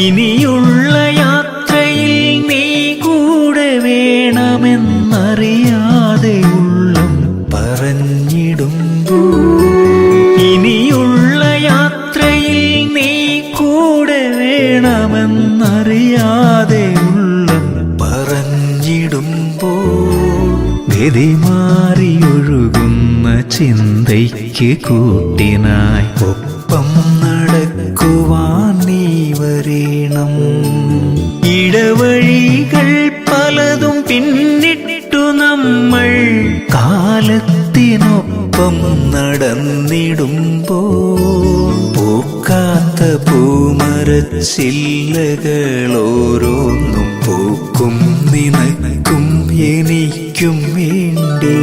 ഇനിയുള്ള യാത്രയിൽ നീ കൂടെ വേണമെന്നറിയാതെ ഉള്ളം പറഞ്ഞിടുമ്പോൾ, ഇനിയുള്ള യാത്രയിൽ നീ കൂടെ വേണമെന്നറിയാതെ ഉള്ളം പറഞ്ഞിടുമ്പോൾ, ഗതിമാറിയൊഴുകുന്ന ചിന്തയ്ക്ക് കൂട്ടിനായി ഒപ്പം നടക്കുവാൻ നീ വരേണം. ഇടവഴികൾ പലതും പിന്നിട്ടു നമ്മൾ കാലത്തിനൊപ്പം നടന്നിടുമ്പോൾ, പൂക്കാത്ത പൂമരച്ചില്ലകളോരോന്നും പൂക്കും നിനക്കും എനിക്കും വേണ്ടി.